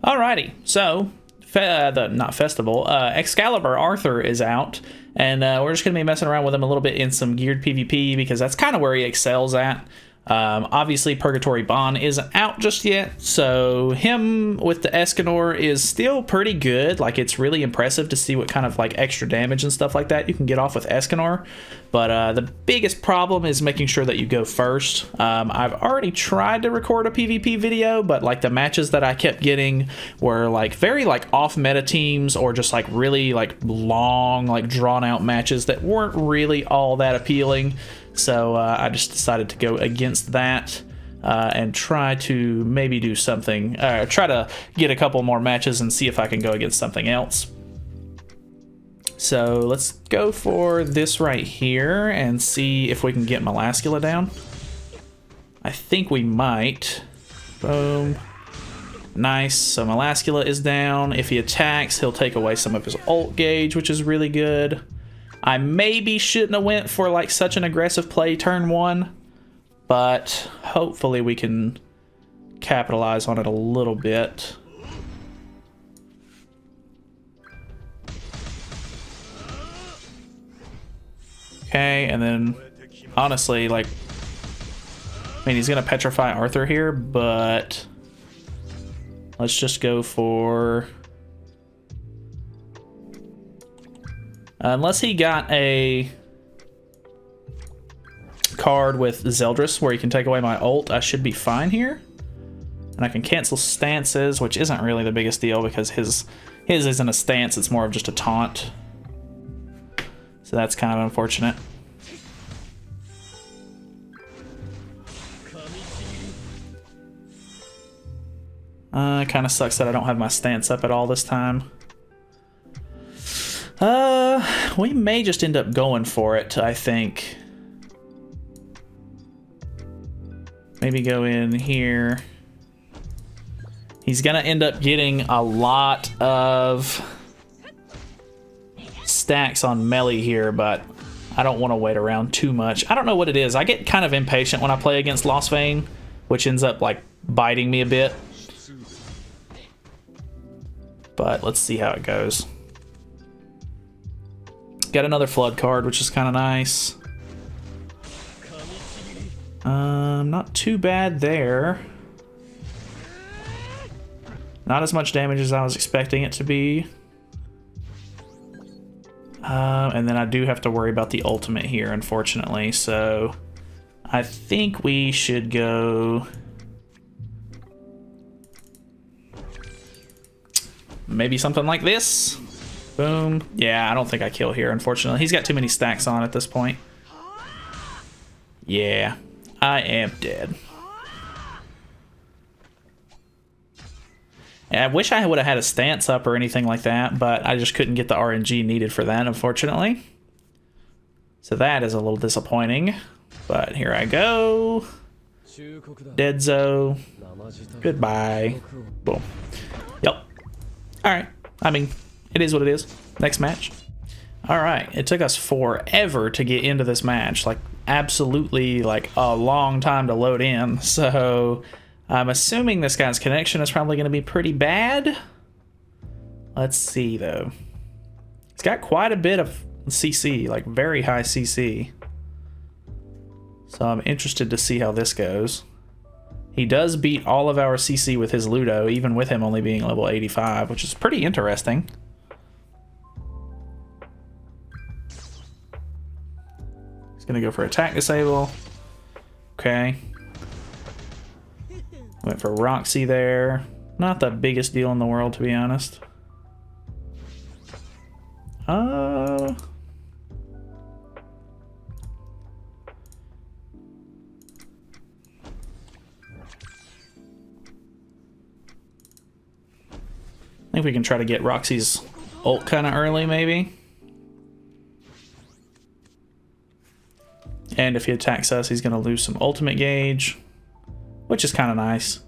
Alrighty, so not festival, Excalibur Arthur is out, and we're just gonna be messing around with him a little bit in some geared PvP because that's kind of where he excels at. Obviously, Purgatory Bond isn't out just yet, so him with the Escanor is still pretty good. Like, it's really impressive to see what kind of like extra damage and stuff like that you can get off with Escanor. But the biggest problem is making sure that you go first. I've already tried to record a PvP video, but like the matches that I kept getting were like very like off meta teams, or just like really like long, like drawn out matches that weren't really all that appealing. So I just decided to go against that and try to maybe do something, try to get a couple more matches and see if I can go against something else. So let's go for this right here and see if we can get Melascula down. I think we might. Boom. Nice. So Melascula is down. If he attacks, he'll take away some of his ult gauge, which is really good. I maybe shouldn't have went for like such an aggressive play turn one, but hopefully we can capitalize on it a little bit. Okay, and then honestly, like, I mean, he's gonna petrify Arthur here, but let's just go for... unless he got a card with Zeldris where he can take away my ult, I should be fine here. And I can cancel stances, which isn't really the biggest deal because his isn't a stance, it's more of just a taunt. So that's kind of unfortunate. Kind of sucks that I don't have my stance up at all this time. We may just end up going for it, I think. Maybe go in here. He's gonna end up getting a lot of stacks on melee here, but I don't want to wait around too much. I don't know what it is. I get kind of impatient when I play against Lost Vein, which ends up like biting me a bit. But let's see how it goes. Got another flood card, which is kind of nice. Not too bad there. Not as much damage as I was expecting it to be. And then I do have to worry about the ultimate here, unfortunately. So I think we should go... maybe something like this. Boom. Yeah, I don't think I kill here, unfortunately. He's got too many stacks on at this point. Yeah, I am dead. And I wish I would have had a stance up or anything like that, but I just couldn't get the RNG needed for that, unfortunately. So that is a little disappointing. But here I go. Deadzo. Goodbye. Boom. Yep. Alright. I mean... it is what it is. Next match. Alright, it took us forever to get into this match. Like, absolutely, like, a long time to load in. So, I'm assuming this guy's connection is probably going to be pretty bad. Let's see, though. He's got quite a bit of CC, like, very high CC. So, I'm interested to see how this goes. He does beat all of our CC with his Ludo, even with him only being level 85, which is pretty interesting. He's gonna go for attack disable. Okay. Went for Roxy there. Not the biggest deal in the world, to be honest. I think we can try to get Roxy's ult kind of early, maybe. And if he attacks us, he's going to lose some ultimate gauge, which is kind of nice.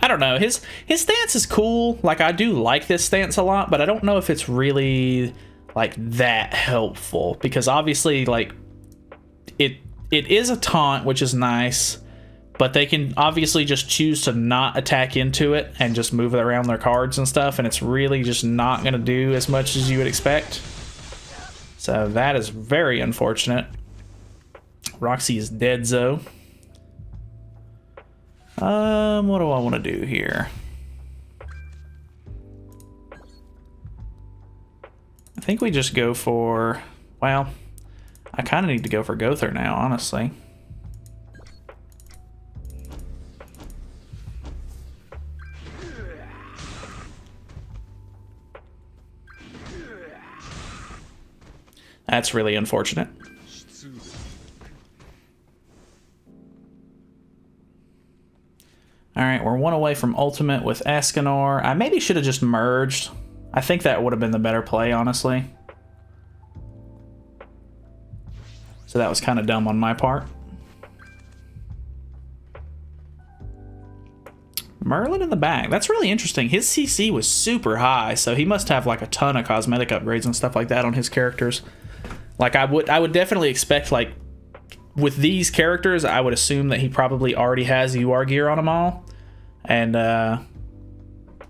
I don't know. His stance is cool. Like, I do like this stance a lot, but I don't know if it's really, like, that helpful. Because obviously, like, it is a taunt, which is nice. but they can obviously just choose to not attack into it and just move it around their cards and stuff, and it's really just not going to do as much as you would expect. So that is very unfortunate. Roxy is dead, Zoe. What do I want to do here? I think we just go for... Well, I kind of need to go for Gother now, honestly. That's really unfortunate. Alright, we're one away from ultimate with Escanor. I maybe should have just merged. I think that would have been the better play, honestly. So that was kind of dumb on my part. Merlin in the back. That's really interesting. His CC was super high, so he must have like a ton of cosmetic upgrades and stuff like that on his characters. Like I would definitely expect, like, with these characters, I would assume that he probably already has UR gear on them all. And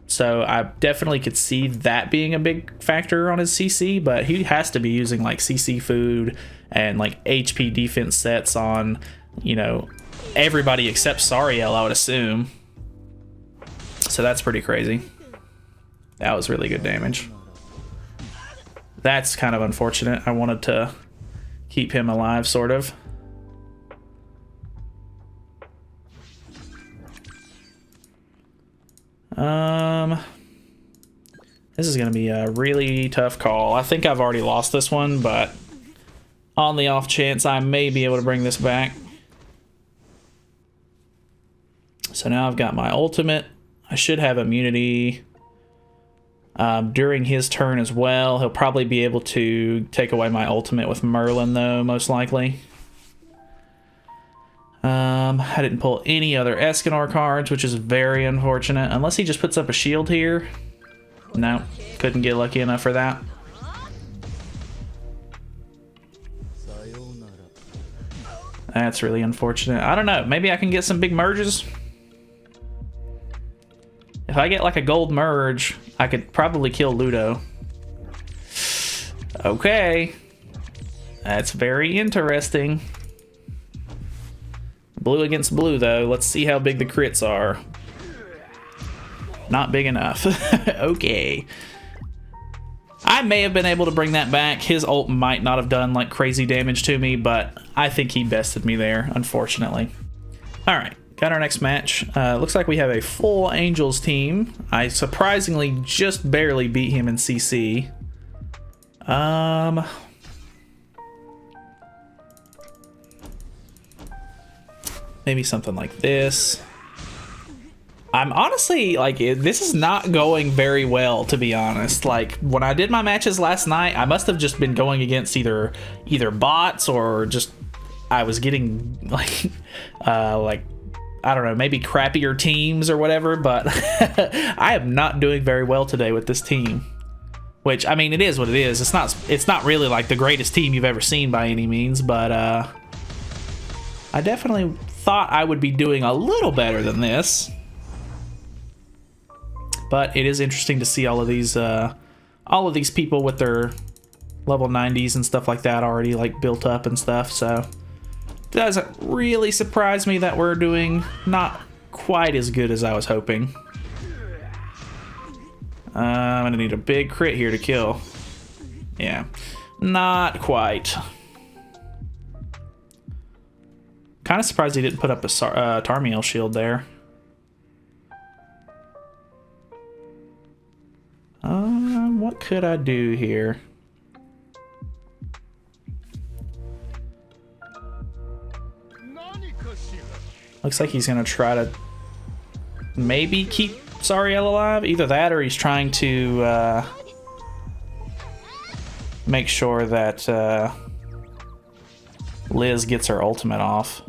so I definitely could see that being a big factor on his CC, but he has to be using like CC food and like HP defense sets on, you know, everybody except Sariel, I would assume. So that's pretty crazy. That was really good damage. That's kind of unfortunate. I wanted to keep him alive, sort of. This is going to be a really tough call. I think I've already lost this one, but on the off chance I may be able to bring this back. So now I've got my ultimate. I should have immunity during his turn as well. He'll probably be able to take away my ultimate with Merlin, though, most likely. I didn't pull any other Escanor cards, which is very unfortunate. Unless he just puts up a shield here. No, couldn't get lucky enough for that. That's really unfortunate. I don't know. Maybe I can get some big merges. If I get like a gold merge, I could probably kill Ludo. Okay. That's very interesting. Blue against blue, though. Let's see how big the crits are. Not big enough. Okay. I may have been able to bring that back. His ult might not have done like crazy damage to me, but I think he bested me there, unfortunately. Alright, got our next match. Looks like we have a full Angels team. I surprisingly just barely beat him in CC. Maybe something like this. I'm honestly, like, this is not going very well, to be honest. Like, when I did my matches last night, I must have just been going against either bots or just I was getting, like, I don't know, maybe crappier teams or whatever, but I am not doing very well today with this team. Which, I mean, it is what it is. It's not really, like, the greatest team you've ever seen by any means, but, I definitely thought I would be doing a little better than this. But it is interesting to see all of these people with their level 90s and stuff like that already like built up and stuff. So it doesn't really surprise me that we're doing not quite as good as I was hoping. I'm gonna need a big crit here to kill. Yeah, not quite. Kind of surprised he didn't put up a Tarmiel shield there. What could I do here? Looks like he's gonna try to maybe keep Sariel alive. Either that or he's trying to make sure that Liz gets her ultimate off.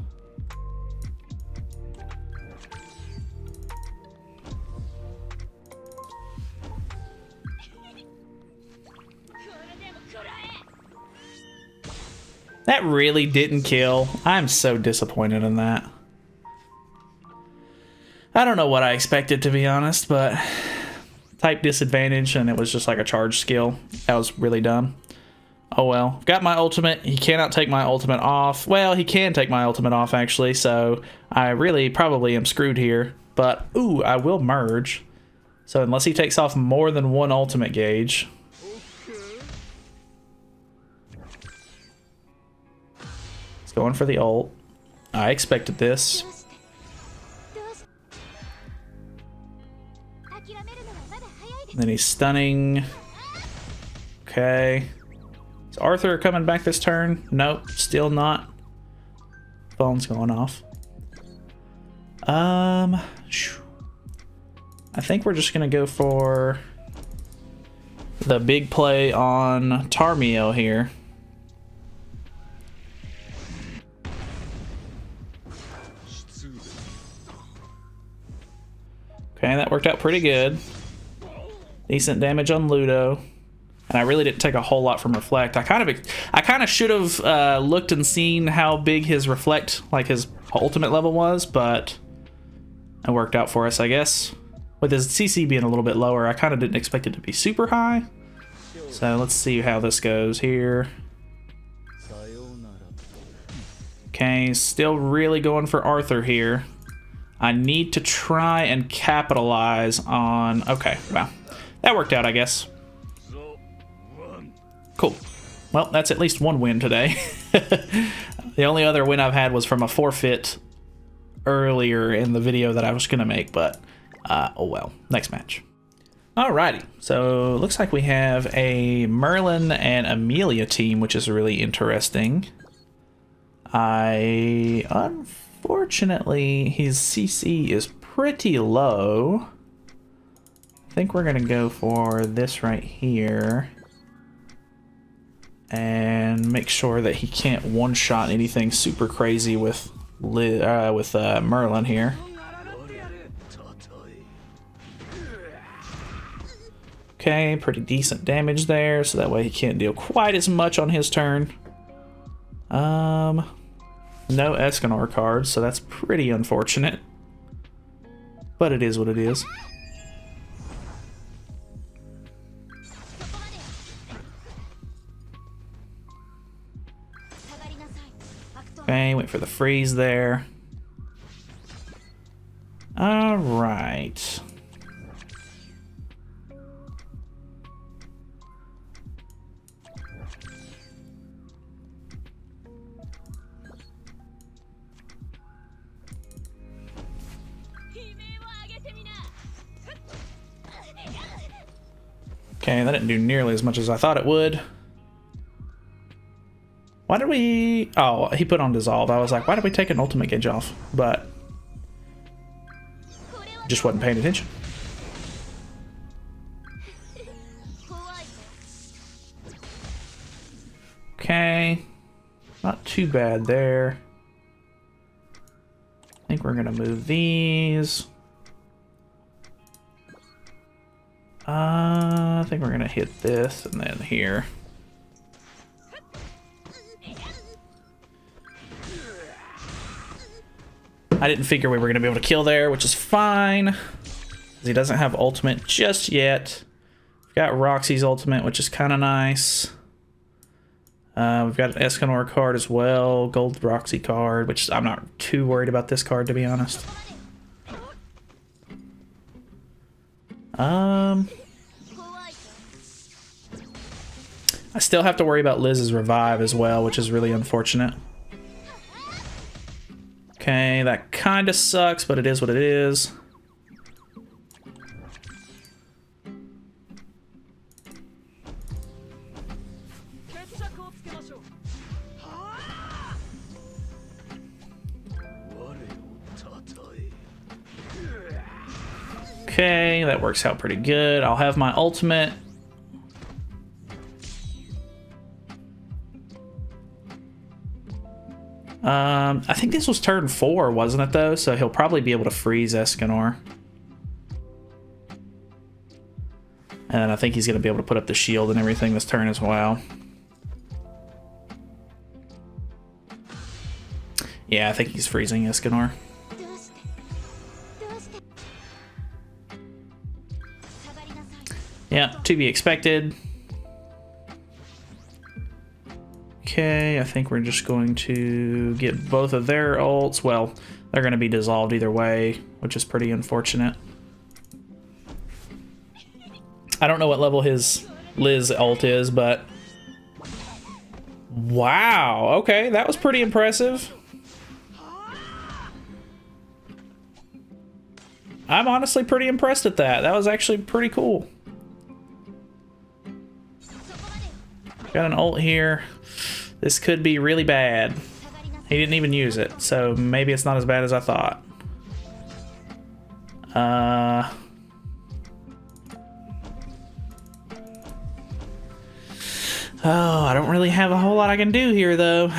That really didn't kill. I'm so disappointed in that. I don't know what I expected, to be honest, but type disadvantage, and it was just like a charge skill. That was really dumb. Oh well. Got my ultimate. He cannot take my ultimate off. Well, he can take my ultimate off, actually, so I really probably am screwed here. But, ooh, I will merge. So unless he takes off more than one ultimate gauge. He's going for the ult. I expected this. Then he's stunning. Okay. Is Arthur coming back this turn? Nope, still not. Phone's going off. I think we're just gonna go for the big play on Tarmio here. Okay, that worked out pretty good. Decent damage on Ludo. And I really didn't take a whole lot from Reflect. I kind of should have looked and seen how big his Reflect, like his ultimate level was, but it worked out for us, I guess. With his CC being a little bit lower, I kind of didn't expect it to be super high. So let's see how this goes here. Okay, still really going for Arthur here. I need to try and capitalize on... Okay, wow. That worked out, I guess. Cool. Well, that's at least one win today. The only other win I've had was from a forfeit earlier in the video that I was going to make, but oh well. Next match. Alrighty, so looks like we have a Merlin and Amelia team, which is really interesting. Unfortunately, his CC is pretty low. I think we're gonna go for this right here and make sure that he can't one-shot anything super crazy with Merlin here. Okay, pretty decent damage there, so that way he can't deal quite as much on his turn. No Escanor cards, so that's pretty unfortunate. But it is what it is. Okay, wait for the freeze there. Alright. Okay, that didn't do nearly as much as I thought it would. Why did we... Oh, he put on Dissolve. I was like, why did we take an ultimate gauge off? But... just wasn't paying attention. Okay. Not too bad there. I think we're gonna move these. I think we're gonna hit this and then here. I didn't figure we were gonna be able to kill there, which is fine. He doesn't have ultimate just yet. We've got Roxy's ultimate, which is kind of nice. We've got an Escanor card as well, gold Roxy card, which I'm not too worried about this card, to be honest. I still have to worry about Liz's revive as well, which is really unfortunate. Okay, that kind of sucks, but it is what it is. Okay, that works out pretty good. I'll have my ultimate. I think this was turn 4, wasn't it, though? So he'll probably be able to freeze Escanor. And then I think he's going to be able to put up the shield and everything this turn as well. Yeah, I think he's freezing Escanor. Yeah, to be expected. Okay, I think we're just going to get both of their ults. Well, they're going to be dissolved either way, which is pretty unfortunate. I don't know what level his Liz ult is, but... Wow, okay, that was pretty impressive. I'm honestly pretty impressed at that. That was actually pretty cool. Got an ult here. This could be really bad. He didn't even use it, so maybe it's not as bad as I thought. Oh, I don't really have a whole lot I can do here, though.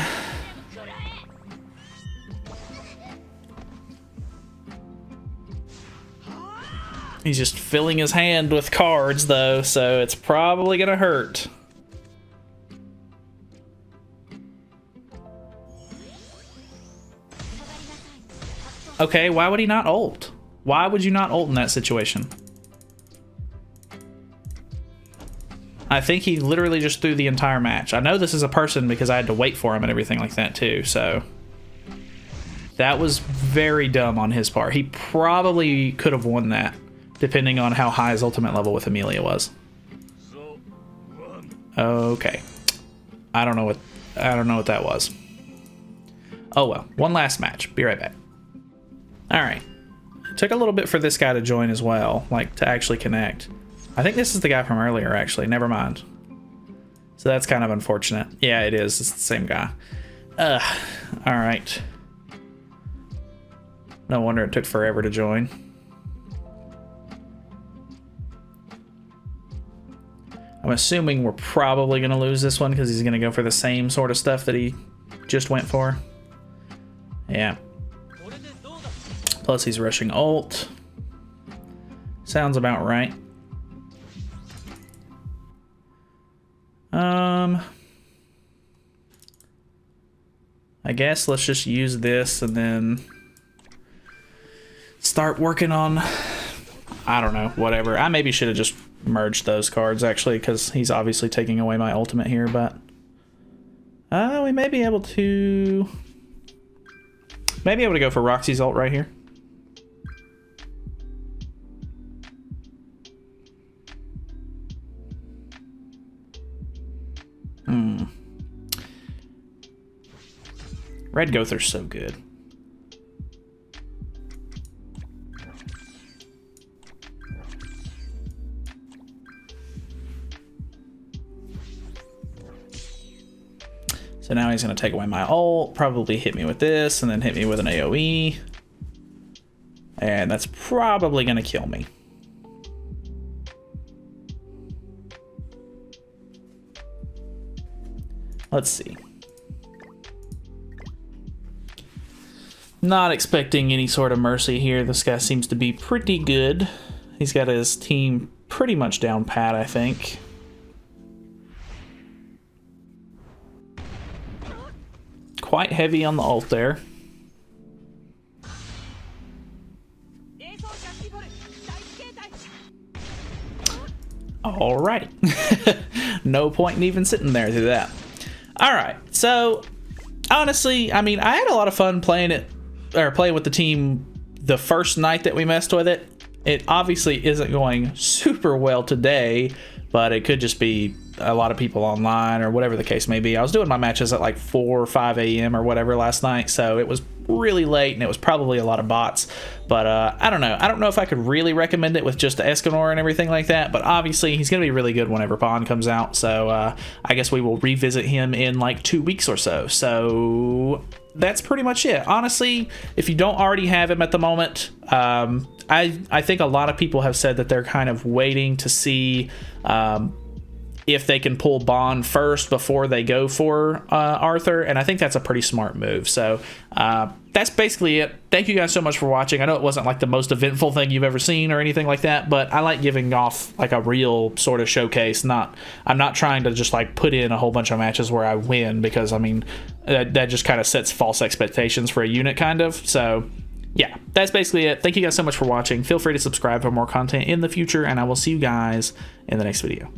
He's just filling his hand with cards, though, so it's probably gonna hurt. Okay, why would he not ult? Why would you not ult in that situation? I think he literally just threw the entire match. I know this is a person because I had to wait for him and everything like that too, so... That was very dumb on his part. He probably could have won that, depending on how high his ultimate level with Amelia was. Okay. I don't know what that was. Oh well, one last match. Be right back. Alright. It took a little bit for this guy to join as well, like to actually connect. I think this is the guy from earlier, actually. Never mind. So that's kind of unfortunate. Yeah, it is. It's the same guy. Alright. No wonder it took forever to join. I'm assuming we're probably going to lose this one because he's going to go for the same sort of stuff that he just went for. Yeah. Plus he's rushing ult. Sounds about right. I guess let's just use this and then start working on, I don't know, whatever. I maybe should have just merged those cards actually, because he's obviously taking away my ultimate here, but we may be able to go for Roxy's ult right here. Red Gother's so good. So now he's going to take away my ult, probably hit me with this, and then hit me with an AoE. And that's probably going to kill me. Let's see. Not expecting any sort of mercy here. This guy seems to be pretty good. He's got his team pretty much down pat, I think. Quite heavy on the ult there. All right. No point in even sitting there through that. All right. So honestly, I mean, I had a lot of fun playing with the team the first night that we messed with it. It obviously isn't going super well today, but it could just be a lot of people online or whatever the case may be. I was doing my matches at like 4 or 5 a.m. or whatever last night, so it was really late and it was probably a lot of bots. But I don't know. I don't know if I could really recommend it with just the Escanor and everything like that, but obviously he's going to be really good whenever Bond comes out, so I guess we will revisit him in like 2 weeks or so. So that's pretty much it. Honestly, if you don't already have him at the moment, I think a lot of people have said that they're kind of waiting to see if they can pull Bond first before they go for Arthur, and I think that's a pretty smart move. So that's basically it. Thank you guys so much for watching. I know it wasn't like the most eventful thing you've ever seen or anything like that, but I like giving off like a real sort of showcase. I'm not trying to just like put in a whole bunch of matches where I win, because I mean that just kind of sets false expectations for a unit kind of. So yeah, that's basically it. Thank you guys so much for watching. Feel free to subscribe for more content in the future, and I will see you guys in the next video.